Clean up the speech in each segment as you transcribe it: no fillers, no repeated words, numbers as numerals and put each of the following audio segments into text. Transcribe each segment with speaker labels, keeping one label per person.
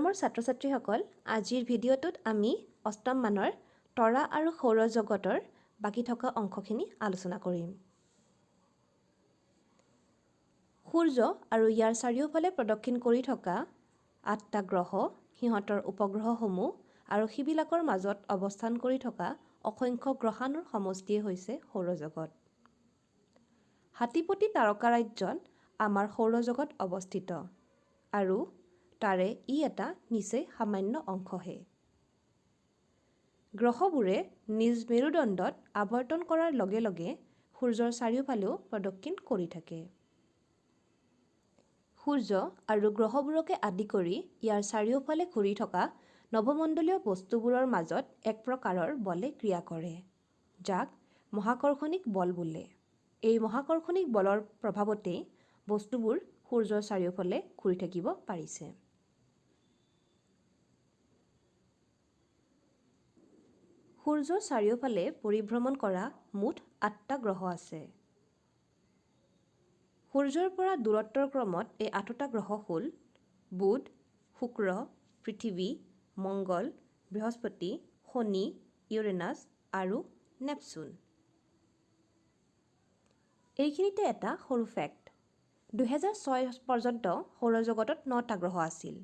Speaker 1: মৰমৰ ছাত্ৰ-ছাত্ৰীসকল, আজিৰ ভিডিঅ'টোত আমি অষ্টম মানৰ তৰা আৰু সৌৰজগতৰ বাকী থকা অংশখিনি আলোচনা কৰিম। সূৰ্য আৰু ইয়াৰ চাৰিওফালে প্ৰদক্ষিণ কৰি থকা ৮টা গ্ৰহ, সিহঁতৰ উপগ্ৰহসমূহ আৰু সিবিলাকৰ মাজত অৱস্থান কৰি থকা অসংখ্য গ্ৰহাণুৰ সমষ্টিয়ে হৈছে সৌৰজগত। হাতীপতি তাৰকাৰাজ্যত আমাৰ সৌৰজগত অৱস্থিত আৰু তাৰে ই এটা নিচেই সামান্য অংশহে। গ্ৰহবোৰে নিজ মেৰুদণ্ডত আৱৰ্তন কৰাৰ লগে লগে সূৰ্যৰ চাৰিওফালেও প্ৰদক্ষিণ কৰি থাকে। সূৰ্য আৰু গ্ৰহবোৰকে আদি কৰি ইয়াৰ চাৰিওফালে ঘূৰি থকা নৱমণ্ডলীয় বস্তুবোৰৰ মাজত এক প্ৰকাৰৰ বলে ক্ৰিয়া কৰে, যাক মহাকৰ্ষণিক বল বোলে। এই মহাকৰ্ষণিক বলৰ প্ৰভাৱতেই বস্তুবোৰ সূৰ্যৰ চাৰিওফালে ঘূৰি থাকিব পাৰিছে। সূৰ্যৰ চাৰিওফালে পৰিভ্ৰমণ কৰা মুঠ ৮টা গ্ৰহ আছে। সূৰ্যৰ পৰা দূৰত্বৰ ক্ৰমত এই ৮টা গ্ৰহ হ'ল বুধ, শুক্ৰ, পৃথিৱী, মংগল, বৃহস্পতি, শনি, ইউৰেনাছ আৰু নেপচুন। এইখিনিতে এটা সৰু ফেক্ট: ২০০৬ পৰ্যন্ত সৌৰজগতত ৯টা গ্ৰহ আছিল।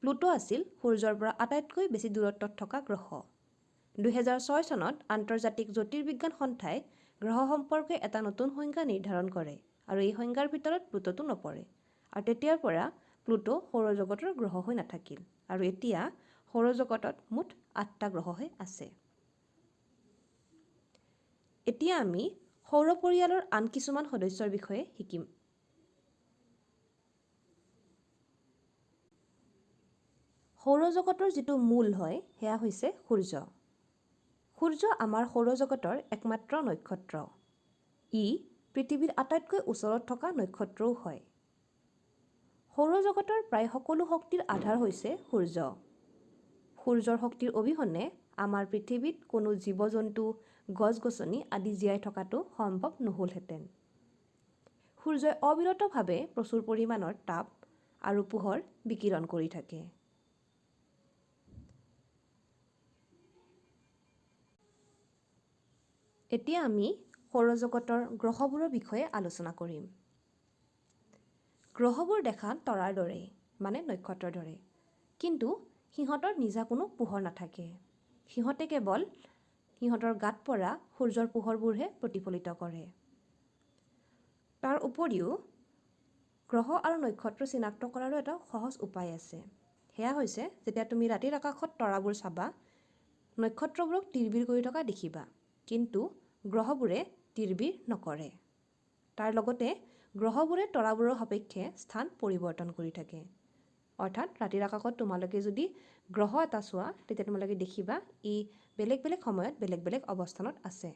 Speaker 1: প্লুটো আছিল সূৰ্যৰ পৰা আটাইতকৈ বেছি দূৰত্বত থকা গ্ৰহ। ২০০৬ চনত আন্তৰ্জাতিক জ্যোতিৰ্বিজ্ঞান সন্থাই গ্ৰহ সম্পৰ্কে এটা নতুন সংজ্ঞা নিৰ্ধাৰণ কৰে আৰু এই সংজ্ঞাৰ ভিতৰত প্লুটোটো নপৰে। আৰু তেতিয়াৰ পৰা প্লুটো সৌৰজগতৰ গ্ৰহ হৈ নাথাকিল আৰু এতিয়া সৌৰজগতত মুঠ ৮টা গ্ৰহহে আছে। এতিয়া আমি সৌৰ পৰিয়ালৰ আন কিছুমান সদস্যৰ বিষয়ে শিকিম। সৌৰজগতৰ যিটো মূল হয় সেয়া হৈছে সূৰ্য। সূৰ্য আমাৰ সৌৰজগতৰ একমাত্ৰ নক্ষত্ৰ। ই পৃথিৱীৰ আটাইতকৈ ওচৰত থকা নক্ষত্ৰও হয়। সৌৰজগতৰ প্ৰায় সকলো শক্তিৰ আধাৰ হৈছে সূৰ্য। সূৰ্যৰ শক্তিৰ অবিহনে আমাৰ পৃথিৱীত কোনো জীৱ-জন্তু, গছ-গছনি আদি জীয়াই থকাটো সম্ভৱ নহ'লহেঁতেন। সূৰ্যই অবিৰতভাৱে প্ৰচুৰ পৰিমাণৰ তাপ আৰু পোহৰ বিকিৰণ কৰি থাকে। এতিয়া আমি সৌৰজগতৰ গ্ৰহবোৰৰ বিষয়ে আলোচনা কৰিম। গ্ৰহবোৰ দেখাত তৰাৰ দৰে, মানে নক্ষত্ৰৰ দৰে, কিন্তু সিহঁতৰ নিজা কোনো পোহৰ নাথাকে। সিহঁতে কেৱল সিহঁতৰ গাত পৰা সূৰ্যৰ পোহৰবোৰহে প্ৰতিফলিত কৰে। তাৰ উপৰিও গ্ৰহ আৰু নক্ষত্ৰ চিনাক্ত কৰাৰো এটা সহজ উপায় আছে। সেয়া হৈছে, যেতিয়া তুমি ৰাতিৰ আকাশত তৰাবোৰ চাবা, নক্ষত্ৰবোৰক তিৰবিৰ কৰি থকা দেখিবা, কিন্তু গ্ৰহবোৰে তিৰবিৰ নকৰে। তাৰ লগতে গ্ৰহবোৰে তৰাবোৰৰ সাপেক্ষে স্থান পৰিৱৰ্তন কৰি থাকে। অৰ্থাৎ ৰাতিৰ আকাশত তোমালোকে যদি গ্ৰহ এটা চোৱা, তেতিয়া তোমালোকে দেখিবা ই বেলেগ বেলেগ সময়ত বেলেগ বেলেগ অৱস্থানত আছে।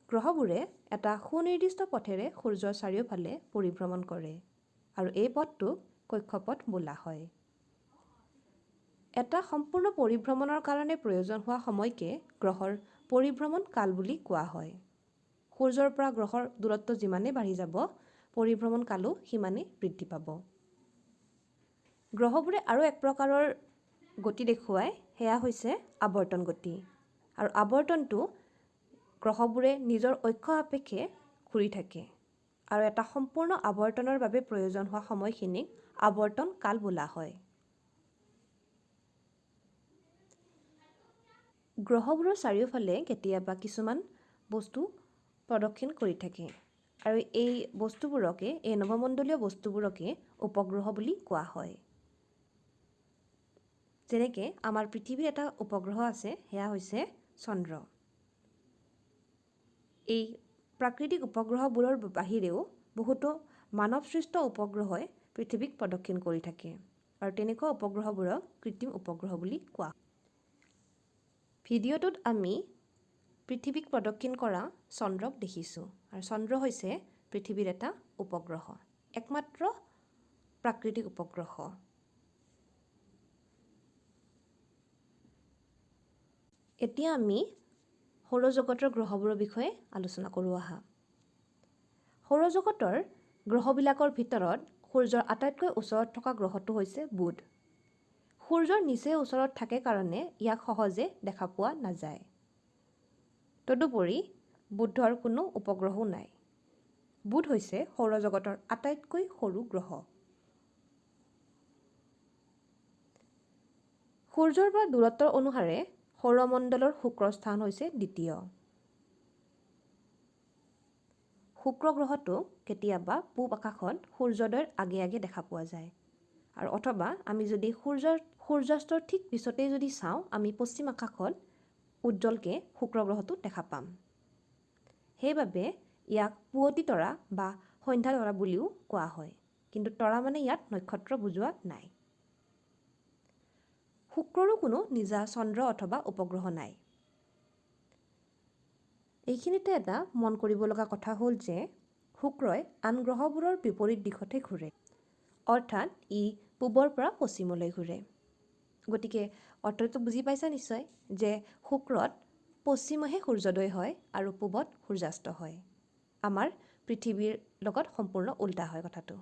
Speaker 1: গ্ৰহবোৰে এটা সুনিৰ্দিষ্ট পথেৰে সূৰ্যৰ চাৰিওফালে পৰিভ্ৰমণ কৰে আৰু এই পথটোক কক্ষপথ বোলা হয়। এটা সম্পূৰ্ণ পৰিভ্ৰমণৰ কাৰণে প্ৰয়োজন হোৱা সময়কে গ্ৰহৰ পৰিভ্ৰমণ কাল বুলি কোৱা হয়। সূৰ্যৰ পৰা গ্ৰহৰ দূৰত্ব যিমানেই বাঢ়ি যাব, পৰিভ্ৰমণ কালো সিমানেই বৃদ্ধি পাব। গ্ৰহবোৰে আৰু এক প্ৰকাৰৰ গতি দেখুৱায়, সেয়া হৈছে আৱৰ্তন গতি। আৰু আৱৰ্তনটো গ্ৰহবোৰে নিজৰ অক্ষ সাপেক্ষে ঘূৰি থাকে আৰু এটা সম্পূৰ্ণ আৱৰ্তনৰ বাবে প্ৰয়োজন হোৱা সময়খিনিক আৱৰ্তন কাল বোলা হয়। গ্ৰহবোৰৰ চাৰিওফালে কেতিয়াবা কিছুমান বস্তু প্ৰদক্ষিণ কৰি থাকে আৰু এই বস্তুবোৰকে, এই নৱমণ্ডলীয় বস্তুবোৰকে উপগ্ৰহ বুলি কোৱা হয়। যেনেকৈ আমাৰ পৃথিৱীৰ এটা উপগ্ৰহ আছে, সেয়া হৈছে চন্দ্ৰ। এই প্ৰাকৃতিক উপগ্ৰহবোৰৰ বাহিৰেও বহুতো মানৱসৃষ্ট উপগ্ৰহই পৃথিৱীক প্ৰদক্ষিণ কৰি থাকে আৰু তেনেকুৱা উপগ্ৰহবোৰক কৃত্ৰিম উপগ্ৰহ বুলি কোৱা হয়। ভিডিঅ'টোত আমি পৃথিৱীক প্ৰদক্ষিণ কৰা চন্দ্ৰক দেখিছোঁ আৰু চন্দ্ৰ হৈছে পৃথিৱীৰ এটা উপগ্ৰহ, একমাত্ৰ প্ৰাকৃতিক উপগ্ৰহ। এতিয়া আমি সৌৰজগতৰ গ্ৰহবোৰৰ বিষয়ে আলোচনা কৰোঁ আহা। সৌৰজগতৰ গ্ৰহবিলাকৰ ভিতৰত সূৰ্যৰ আটাইতকৈ ওচৰত থকা গ্ৰহটো হৈছে বুধ। সূৰ্যৰ নিচেই ওচৰত থাকে কাৰণে ইয়াক সহজে দেখা পোৱা নাযায়। তদুপৰি বুধৰ কোনো উপগ্ৰহো নাই। বুধ হৈছে সৌৰজগতৰ আটাইতকৈ সৰু গ্ৰহ। সূৰ্যৰ পৰা দূৰত্বৰ অনুসাৰে সৌৰমণ্ডলৰ শুক্ৰ স্থান হৈছে দ্বিতীয়। শুক্ৰ গ্ৰহটো কেতিয়াবা পূব আকাশত সূৰ্যোদয়ৰ আগে আগে দেখা পোৱা যায়, আৰু অথবা আমি যদি সূৰ্যাস্তৰ ঠিক পিছতেই যদি চাওঁ, আমি পশ্চিম আকাশত উজ্জ্বলকৈ শুক্ৰ গ্ৰহটো দেখা পাম। সেইবাবে ইয়াক পুৱতি তৰা বা সন্ধ্যা তৰা বুলিও কোৱা হয়, কিন্তু তৰা মানে ইয়াত নক্ষত্ৰ বুজোৱা নাই। শুক্ৰৰো কোনো নিজা চন্দ্ৰ অথবা উপগ্ৰহ নাই। এইখিনিতে এটা মন কৰিব লগা কথা হ'ল যে শুক্ৰই আন গ্ৰহবোৰৰ বিপৰীত দিশতহে ঘূৰে, অৰ্থাৎ ই পূবৰ পৰা পশ্চিমলৈ ঘূৰে। গতিকে অৰ্থটো বুজি পাইছা নিশ্চয় যে শুক্ৰত পশ্চিমহে সূৰ্যোদয় হয় আৰু পূবত সূৰ্যাস্ত হয়। আমাৰ পৃথিৱীৰ লগত সম্পূৰ্ণ উল্টা হয় কথাটো।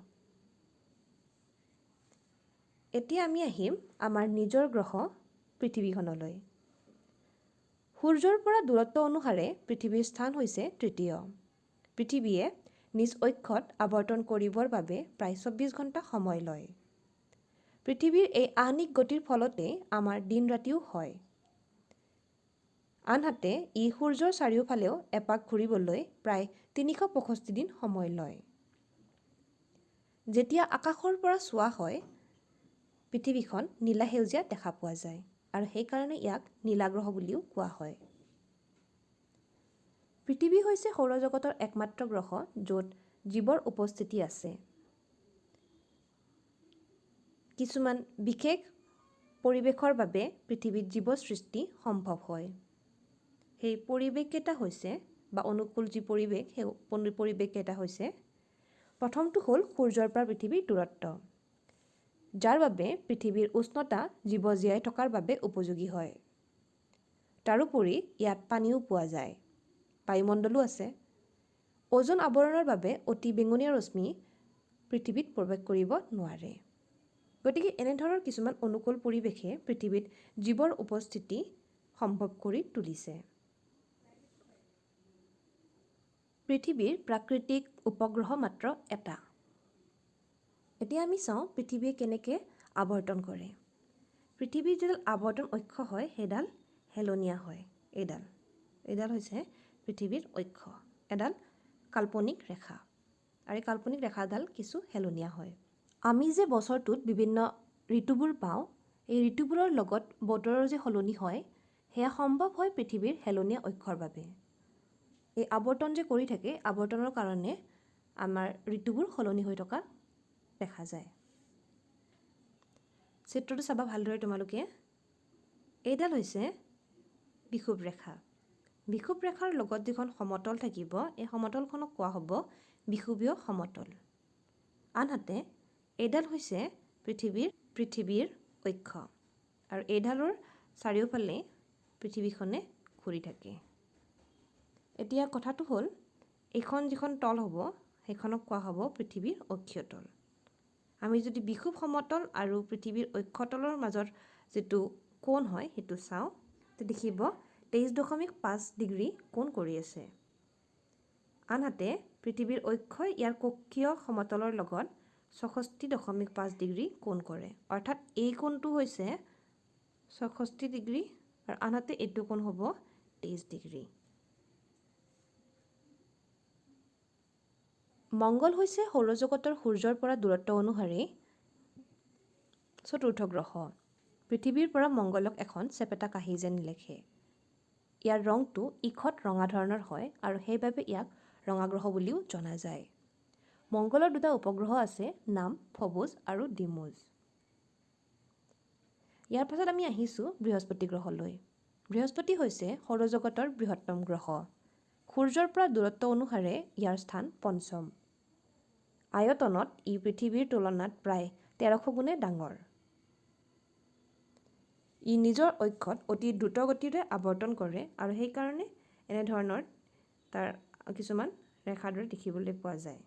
Speaker 1: এতিয়া আমি আহিম আমাৰ নিজৰ গ্ৰহ পৃথিৱীখনলৈ। সূৰ্যৰ পৰা দূৰত্ব অনুসাৰে পৃথিৱীৰ স্থান হৈছে তৃতীয়। পৃথিৱীয়ে নিজ অক্ষত আৱৰ্তন কৰিবৰ বাবে প্ৰায় 24 ঘণ্টা সময় লয়। পৃথিৱীৰ এই আহ্নিক গতিৰ ফলতে আমাৰ দিন ৰাতিও হয়। আনহাতে ই সূৰ্যৰ চাৰিওফালেও এপাক ঘূৰিবলৈ প্ৰায় 365 দিন সময় লয়। যেতিয়া আকাশৰ পৰা চোৱা হয়, পৃথিৱীখন নীলা সেউজীয়া দেখা পোৱা যায়, আৰু সেইকাৰণে ইয়াক নীলা গ্ৰহ বুলিও কোৱা হয়। পৃথিৱী হৈছে সৌৰজগতৰ একমাত্ৰ গ্ৰহ য'ত জীৱৰ উপস্থিতি আছে। কিছুমান বিশেষ পৰিৱেশৰ বাবে পৃথিৱীত জীৱ সৃষ্টি সম্ভৱ হয়। সেই পৰিৱেশকেইটা হৈছে বা অনুকূল যি পৰিৱেশ, সেই পৰিৱেশকেইটা হৈছে, প্ৰথমটো হ'ল সূৰ্যৰ পৰা পৃথিৱীৰ দূৰত্ব, যাৰ বাবে পৃথিৱীৰ উষ্ণতা জীৱ জীয়াই থকাৰ বাবে উপযোগী হয়। তাৰোপৰি ইয়াত পানীও পোৱা যায়, বায়ুমণ্ডলো আছে। ওজন আৱৰণৰ বাবে অতি বেঙুনীয়া ৰশ্মি পৃথিৱীত প্ৰৱেশ কৰিব নোৱাৰে। গতিকে এনেধৰণৰ কিছুমান অনুকূল পৰিৱেশে পৃথিৱীত জীৱৰ উপস্থিতি সম্ভৱ কৰি তুলিছে। পৃথিৱীৰ প্ৰাকৃতিক উপগ্ৰহ মাত্ৰ এটা। এতিয়া আমি চাওঁ পৃথিৱীয়ে কেনেকৈ আৱৰ্তন কৰে। পৃথিৱীৰ যিডাল আৱৰ্তন অক্ষ হয় সেইডাল হেলনীয়া হয়। এইডাল হৈছে পৃথিৱীৰ অক্ষ, এডাল কাল্পনিক ৰেখা, আৰু এই কাল্পনিক ৰেখাডাল কিছু হেলনীয়া হয়। আমি যে বছৰটোত বিভিন্ন ঋতুবোৰ পাওঁ, এই ঋতুবোৰৰ লগত বতৰৰ যে সলনি হয়, সেয়া সম্ভৱ হয় পৃথিৱীৰ হেলনীয়া অক্ষৰ বাবে। এই আৱৰ্তন যে কৰি থাকে, আৱৰ্তনৰ কাৰণে আমাৰ ঋতুবোৰ সলনি হৈ থকা দেখা যায়। চিত্ৰটো চাবা ভালদৰে তোমালোকে। এইডাল হৈছে বিষুৱ ৰেখা। বিষুৱ ৰেখাৰ লগত যিখন সমতল থাকিব, এই সমতলখনক কোৱা হ'ব বিষুৱীয় সমতল। আনহাতে এইডাল হৈছে পৃথিৱীৰ অক্ষ, আৰু এইডালৰ চাৰিওফালে পৃথিৱীখনে ঘূৰি থাকে। এতিয়া কথাটো হ'ল, এইখন যিখন তল হ'ব সেইখনক কোৱা হ'ব পৃথিৱীৰ অক্ষীয় তল। আমি যদি বিষুৱ সমতল আৰু পৃথিৱীৰ অক্ষতলৰ মাজত যিটো কোণ হয় সেইটো চাওঁ, তেতিয়া দেখিব 23.5 ডিগ্ৰী কোণ কৰি আছে। আনহাতে পৃথিৱীৰ অক্ষই ইয়াৰ কক্ষীয় সমতলৰ লগত 64.5 ডিগ্ৰী কোণ কৰে, অৰ্থাৎ এই কোণটো হৈছে 66 ডিগ্ৰী আৰু আনহাতে এইটো কোণ হ'ব 23 ডিগ্ৰী। মংগল হৈছে সৌৰজগতৰ সূৰ্যৰ পৰা দূৰত্ব অনুসাৰে চতুৰ্থ গ্ৰহ। পৃথিৱীৰ পৰা মংগলক এখন চেপেটা কাঁহী যেন দেখে। ইয়াৰ ৰংটো ইখত ৰঙা ধৰণৰ হয়, আৰু সেইবাবে ইয়াক ৰঙা গ্ৰহ বুলিও জনা যায়। মংগলৰ দুটা উপগ্ৰহ আছে, নাম ফবুছ আৰু ডিমোজ। ইয়াৰ পাছত আমি আহিছোঁ বৃহস্পতি গ্ৰহলৈ। বৃহস্পতি হৈছে সৌৰজগতৰ বৃহত্তম গ্ৰহ। সূৰ্যৰ পৰা দূৰত্ব অনুসাৰে ইয়াৰ স্থান পঞ্চম। আয়তনত ই পৃথিৱীৰ তুলনাত প্ৰায় 1300 গুণে ডাঙৰ। ই নিজৰ অক্ষত অতি দ্ৰুত গতিৰে আৱৰ্তন কৰে, আৰু সেইকাৰণে এনেধৰণৰ তাৰ কিছুমান ৰেখাৰ দৰে দেখিবলৈ পোৱা যায়।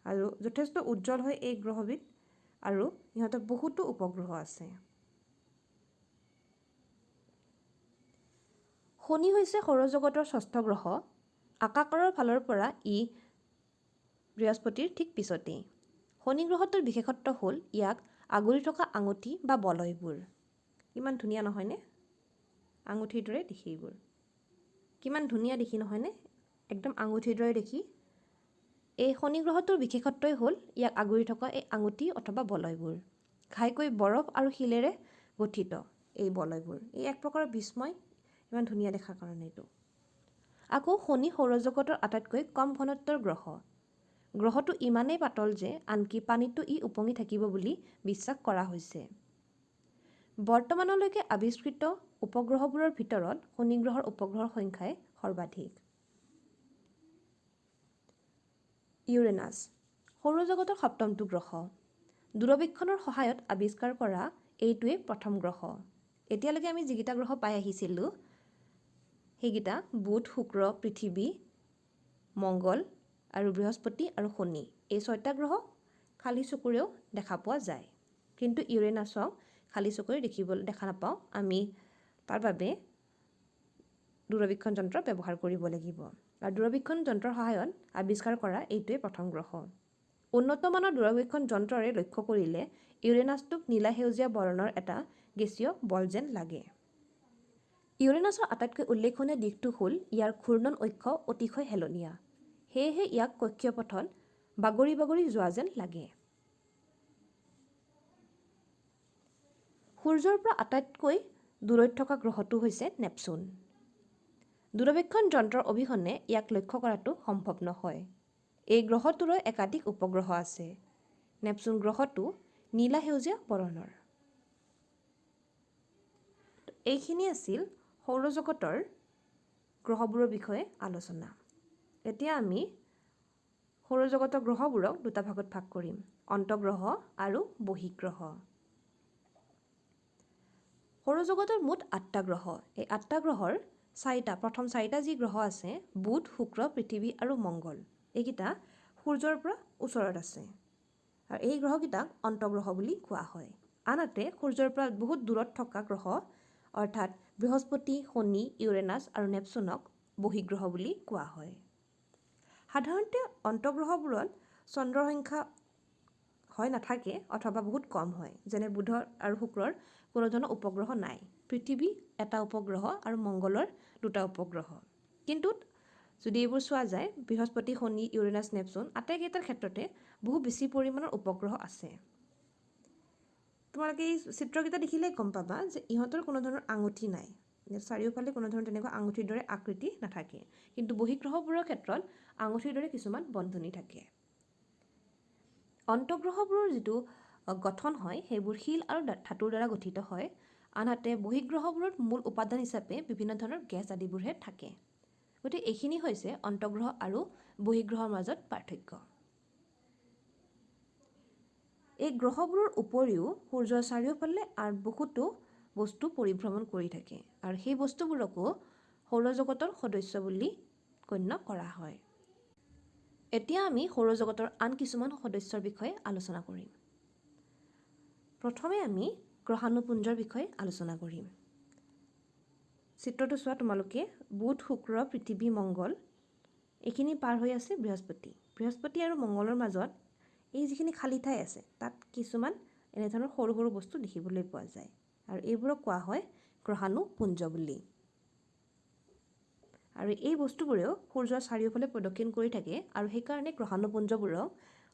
Speaker 1: আৰু যথেষ্ট উজ্জ্বল হয় এই গ্ৰহবিধ আৰু ইহঁতৰ বহুতো উপগ্ৰহ আছে। শনি হৈছে সৌৰজগতৰ ষষ্ঠ গ্ৰহ। আকাৰৰ ফালৰ পৰা ই বৃহস্পতিৰ ঠিক পিছতেই। শনি গ্ৰহটোৰ বিশেষত্ব হ'ল ইয়াক আগুৰি থকা আঙুঠি বা বলয়বোৰ। কিমান ধুনীয়া নহয়নে? আঙুঠিৰ দৰে দেখি এইবোৰ। কিমান ধুনীয়া দেখি নহয়নে? একদম আঙুঠিৰ দৰে দেখি। এই শনি গ্ৰহটোৰ বিশেষত্বই হ'ল ইয়াক আগুৰি থকা এই আঙুঠি অথবা বলয়বোৰ। ঘাইকৈ বৰফ আৰু শিলেৰে গঠিত এই বলয়বোৰ। এই এক প্ৰকাৰৰ বিস্ময়, ইমান ধুনীয়া দেখাৰ কাৰণে এইটো। আকৌ শনি সৌৰজগতৰ আটাইতকৈ কম ঘনত্বৰ গ্ৰহ। গ্ৰহটো ইমানেই পাতল যে আনকি পানীতো ই উপঙি থাকিব বুলি বিশ্বাস কৰা হৈছে। বৰ্তমানলৈকে আৱিষ্কৃত উপগ্ৰহবোৰৰ ভিতৰত শনি গ্ৰহৰ উপগ্ৰহৰ সংখ্যাই সৰ্বাধিক। ইউৰেনাছ সৌৰজগতৰ সপ্তমটো গ্ৰহ। দূৰবীক্ষণৰ সহায়ত আৱিষ্কাৰ কৰা এইটোৱেই প্ৰথম গ্ৰহ। এতিয়ালৈকে আমি যিকেইটা গ্ৰহ পাই আহিছিলোঁ সেইকেইটা বুধ, শুক্ৰ, পৃথিৱী, মংগল আৰু বৃহস্পতি আৰু শনি। এই 6টা গ্ৰহ খালী চকুৰেও দেখা পোৱা যায়। কিন্তু ইউৰেনাছক খালী চকুৰে দেখা নাপাওঁ। আমি তাৰ বাবে দূৰবীক্ষণ যন্ত্ৰ ব্যৱহাৰ কৰিব লাগিব। আৰু দূৰবীক্ষণ যন্ত্ৰৰ সহায়ত আৱিষ্কাৰ কৰা এইটোৱেই প্ৰথম গ্ৰহ। উন্নত মানৰ দূৰবীক্ষণ যন্ত্ৰৰে লক্ষ্য কৰিলে ইউৰেনাছটোক নীলা সেউজীয়া বৰণৰ এটা গেছীয় বল যেন লাগে। ইউৰেনাছৰ আটাইতকৈ উল্লেখনীয় দিশটো হ'ল ইয়াৰ ঘূৰ্ণন অক্ষ অতিশয় হেলনীয়া। সেয়েহে ইয়াক কক্ষপথত বাগৰি বাগৰি যোৱা যেন লাগে। সূৰ্যৰ পৰা আটাইতকৈ দূৰৈত থকা গ্ৰহটো হৈছে নেপচুন। দূৰবীক্ষণ যন্ত্ৰৰ অবিহনে ইয়াক লক্ষ্য কৰাটো সম্ভৱ নহয়। এই গ্ৰহটোৰো একাধিক উপগ্ৰহ আছে। নেপচুন গ্ৰহটো নীলা সেউজীয়া বৰণৰ। এইখিনি আছিল সৌৰজগতৰ গ্ৰহবোৰৰ বিষয়ে আলোচনা। এতিয়া আমি সৌৰজগতৰ গ্ৰহবোৰক দুটা ভাগত ভাগ কৰিম, অন্তঃগ্ৰহ আৰু বহিঃগ্ৰহ। সৌৰজগতৰ মুঠ 8টা গ্ৰহ। এই 8টা গ্ৰহৰ প্ৰথম 4টা যি গ্ৰহ আছে, বুধ, শুক্ৰ, পৃথিৱী আৰু মংগল, এইকেইটা সূৰ্যৰ পৰা ওচৰত আছে। আৰু এই গ্ৰহকেইটাক অন্তঃগ্ৰহ বুলি কোৱা হয়। আনহাতে সূৰ্যৰ পৰা বহুত দূৰত থকা গ্ৰহ অৰ্থাৎ বৃহস্পতি, শনি, ইউৰেনাছ আৰু নেপচুনক বহিঃগ্ৰহ বুলি কোৱা হয়। সাধাৰণতে অন্তঃগ্ৰহবোৰত চন্দ্ৰৰ সংখ্যা হয় নাথাকে অথবা বহুত কম হয়। যেনে বুধৰ আৰু শুক্ৰৰ কোনো ধৰণৰ উপগ্ৰহ নাই। পৃথিৱী এটা উপগ্ৰহ আৰু মংগলৰ 2টা উপগ্ৰহ। কিন্তু যদি এইবোৰ চোৱা যায়, বৃহস্পতি, শনি, ইউৰেনাছ, নেপচুন আটাইকেইটাৰ ক্ষেত্ৰতে বহু বেছি পৰিমাণৰ উপগ্ৰহ আছে। তোমালোকে এই চিত্ৰকেইটা দেখিলেই গম পাবা যে ইহঁতৰ কোনো ধৰণৰ আঙুঠি নাই। চাৰিওফালে কোনো ধৰণৰ তেনেকুৱা আঙুঠিৰ দৰে আকৃতি নাথাকে। কিন্তু বহিঃগ্ৰহবোৰৰ ক্ষেত্ৰত আঙুঠিৰ দৰে কিছুমান বন্ধনী থাকে। অন্তঃগ্ৰহবোৰৰ যিটো গঠন হয় সেইবোৰ শিল আৰু ধাতুৰ দ্বাৰা গঠিত হয়। আনহাতে বহিঃগ্ৰহবোৰত মূল উপাদান হিচাপে বিভিন্ন ধৰণৰ গেছ আদিবোৰহে থাকে। গতিকে এইখিনি হৈছে অন্তঃগ্ৰহ আৰু বহিঃগ্ৰহৰ মাজত পাৰ্থক্য। এই গ্ৰহবোৰৰ উপৰিও সূৰ্যৰ চাৰিওফালে আৰু বহুতো বস্তু পৰিভ্ৰমণ কৰি থাকে আৰু সেই বস্তুবোৰকো সৌৰজগতৰ সদস্য বুলি গণ্য কৰা হয়। এতিয়া আমি সৌৰজগতৰ আন কিছুমান সদস্যৰ বিষয়ে আলোচনা কৰিম। প্ৰথমে আমি গ্ৰহাণুপুঞ্জৰ বিষয়ে আলোচনা কৰিম। চিত্ৰটো চোৱা তোমালোকে, বুধ, শুক্ৰ, পৃথিৱী, মংগল, এইখিনি পাৰ হৈ আছে বৃহস্পতি। বৃহস্পতি আৰু মংগলৰ মাজত এই যিখিনি খালী ঠাই আছে তাত কিছুমান এনেধৰণৰ সৰু সৰু বস্তু দেখিবলৈ পোৱা যায় আৰু এইবোৰক কোৱা হয় গ্ৰহাণুপুঞ্জ বুলি। আৰু এই বস্তুবোৰেও সূৰ্যৰ চাৰিওফালে প্ৰদক্ষিণ কৰি থাকে আৰু সেইকাৰণে গ্ৰহাণুপুঞ্জবোৰক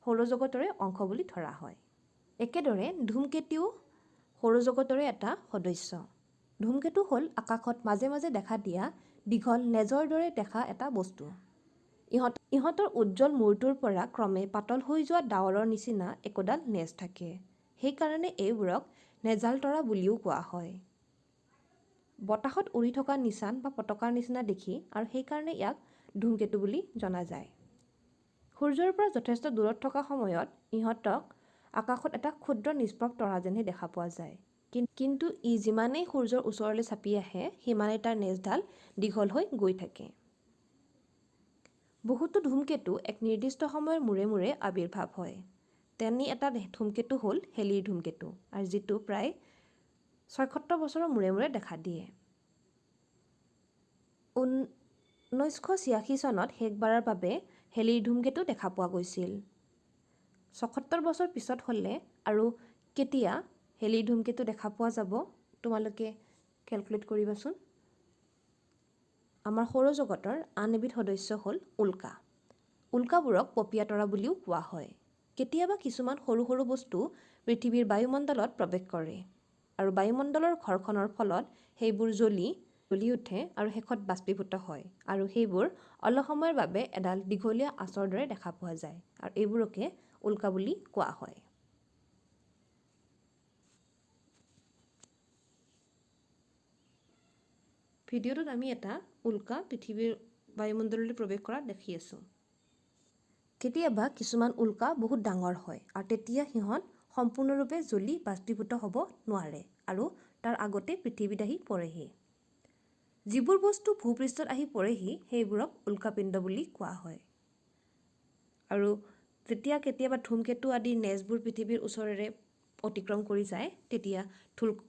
Speaker 1: সৌৰজগতৰে অংশ বুলি ধৰা হয়। একেদৰে ধূমকেতুও সৌৰজগতৰে এটা সদস্য। ধূমকেতু হ'ল আকাশত মাজে মাজে দেখা দিয়া দীঘল নেজৰ দৰে দেখা এটা বস্তু। ইহঁতৰ উজ্জ্বল মূৰটোৰ পৰা ক্ৰমে পাতল হৈ যোৱা ডাৱৰৰ নিচিনা একোডাল নেজ থাকে। সেইকাৰণে এইবোৰক নেজাল তৰা বুলিও কোৱা হয়। বতাহত উৰি থকা নিচান বা পতাকাৰ নিচিনা দেখি আৰু সেইকাৰণে ইয়াক ধূমকেতু বুলি জনা যায়। সূৰ্যৰ পৰা যথেষ্ট দূৰত থকা সময়ত ইহঁতক আকাশত এটা ক্ষুদ্ৰ নিষ্প্ৰভ তৰা যেনহে দেখা পোৱা যায়। কিন্তু ই যিমানেই সূৰ্যৰ ওচৰলৈ চাপি আহে সিমানেই তাৰ নেজডাল দীঘল হৈ গৈ থাকে। বহুতো ধূমকেতু এক নিৰ্দিষ্ট সময়ৰ মূৰে মূৰে আৱিৰ্ভাৱ হয়। তেনে এটা ধূমকেতু হ'ল হেলিৰ ধূমকেতু, আৰু যিটো প্ৰায় ৭৬ বছৰৰ মূৰে মূৰে দেখা দিয়ে। ১৯৮৬ চনত শেষবাৰৰ বাবে হেলিৰ ধূমকেতু দেখা পোৱা গৈছিল। ৭৬ বছৰ পিছত হ'লে আৰু কেতিয়া হেলিৰ ধূমকেতু দেখা পোৱা যাব তোমালোকে কেলকুলেট কৰিবাচোন। আমাৰ সৌৰজগতৰ আন এবিধ সদস্য হ'ল উল্কা। উল্কাবোৰক পপীয়া তৰা বুলিও কোৱা হয়। কেতিয়াবা কিছুমান সৰু সৰু বস্তু পৃথিৱীৰ বায়ুমণ্ডলত প্ৰৱেশ কৰে, আৰু বায়ুমণ্ডলৰ ঘৰ্ষণৰ ফলত সেইবোৰ জ্বলি উঠে আৰু শেষত বাষ্পীভূত হয়, আৰু সেইবোৰ অলপ সময়ৰ বাবে এডাল দীঘলীয়া আঁচৰ দৰে দেখা পোৱা যায়, আৰু এইবোৰকে উল্কা বুলি কোৱা হয়। ভিডিঅ'টোত আমি এটা উল্কা পৃথিৱীৰ বায়ুমণ্ডললৈ প্ৰৱেশ কৰা দেখি আছোঁ। কেতিয়াবা কিছুমান উল্কা বহুত ডাঙৰ হয়, আৰু তেতিয়া সিহঁত সম্পূৰ্ণৰূপে জ্বলি বাষ্পীভূত হ'ব নোৱাৰে, আৰু তাৰ আগতে পৃথিৱীত আহি পৰেহি। যিবোৰ বস্তু ভূপৃষ্ঠত আহি পৰেহি সেইবোৰক উল্কাপিণ্ড বুলি কোৱা হয়। আৰু যেতিয়া কেতিয়াবা ধূমকেতু আদি নেজবোৰ পৃথিৱীৰ ওচৰেৰে অতিক্ৰম কৰি যায়, তেতিয়া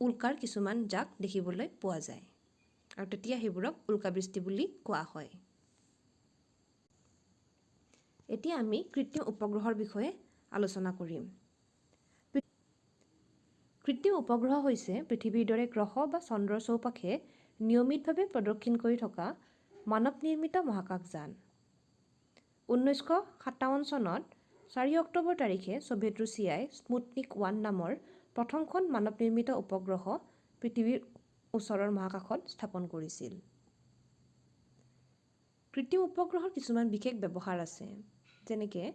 Speaker 1: উল্কাৰ কিছুমান জাক দেখিবলৈ পোৱা যায়, আৰু তেতিয়া সেইবোৰক উল্কাবৃষ্টি বুলি কোৱা হয়। এতিয়া আমি কৃত্ৰিম উপগ্ৰহৰ বিষয়ে আলোচনা কৰিম। কৃত্ৰিম উপগ্ৰহ হৈছে পৃথিৱীৰ দৰে গ্ৰহ বা চন্দ্ৰৰ চৌপাশে নিয়মিতভাৱে প্ৰদক্ষিণ কৰি থকা মানৱ নিৰ্মিত মহাকাশযান। ১৯৫৭ চনত ৪ অক্টোবৰ তাৰিখে ছভিয়েট ৰুছিয়াই স্পুটনিক 1 নামৰ প্ৰথমখন মানৱ নিৰ্মিত উপগ্ৰহ পৃথিৱীৰ ওচৰৰ মহাকাশত স্থাপন কৰিছিল। কৃত্ৰিম উপগ্ৰহৰ কিছুমান বিশেষ ব্যৱহাৰ আছে, যেনেকৈ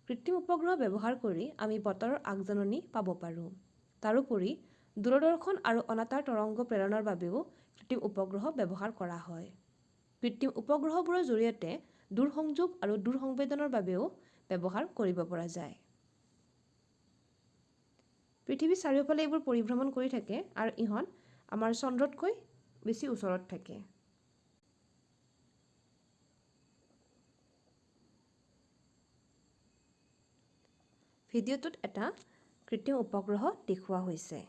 Speaker 1: কৃত্ৰিম উপগ্ৰহ ব্যৱহাৰ কৰি আমি বতৰৰ আগজাননী পাব পাৰোঁ। তাৰোপৰি দূৰদৰ্শন আৰু অনাতাঁৰ তৰংগ প্ৰেৰণৰ বাবেও কৃত্ৰিম উপগ্ৰহ ব্যৱহাৰ কৰা হয়। কৃত্ৰিম উপগ্ৰহবোৰৰ জৰিয়তে দূৰসংযোগ আৰু দূৰসংবেদনৰ বাবেও ব্যৱহাৰ কৰিব পৰা যায়। পৃথিৱীৰ চাৰিওফালে এইবোৰ পৰিভ্ৰমণ কৰি থাকে, আৰু ইহঁত আমাৰ চন্দ্ৰতকৈ বেছি ওচৰত থাকে। ভিডিঅ'টোত এটা কৃত্ৰিম উপগ্ৰহ দেখুওৱা হৈছে।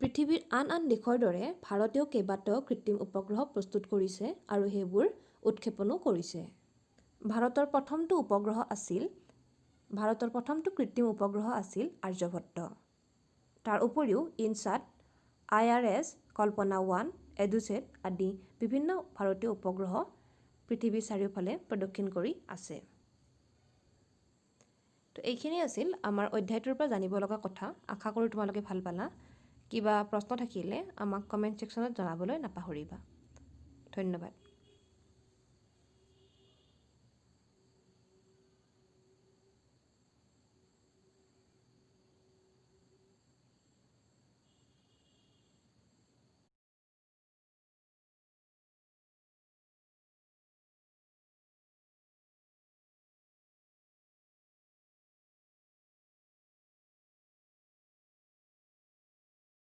Speaker 1: পৃথিৱীৰ আন আন দেশৰ দৰে ভাৰতেও কেইবাটাও কৃত্ৰিম উপগ্ৰহ প্ৰস্তুত কৰিছে আৰু সেইবোৰ উৎক্ষেপণো কৰিছে। ভাৰতৰ প্ৰথমটো কৃত্ৰিম উপগ্ৰহ আছিল আৰ্যভট্ট। তাৰ উপৰিও ইনসাট, IRS, কল্পনা 1, এডুছেট আদি বিভিন্ন ভাৰতীয় উপগ্ৰহ পৃথিৱীৰ চাৰিওফালে প্ৰদক্ষিণ কৰি আছে। তো এইখিনি আছিল আমাৰ অধ্যায়টোৰ পৰা জানিব লগা কথা। আশা কৰোঁ তোমালোকে ভাল পালা। কিবা প্ৰশ্ন থাকিলে আমাক কমেণ্ট ছেকশ্যনত জনাবলৈ নাপাহৰিবা। ধন্যবাদ।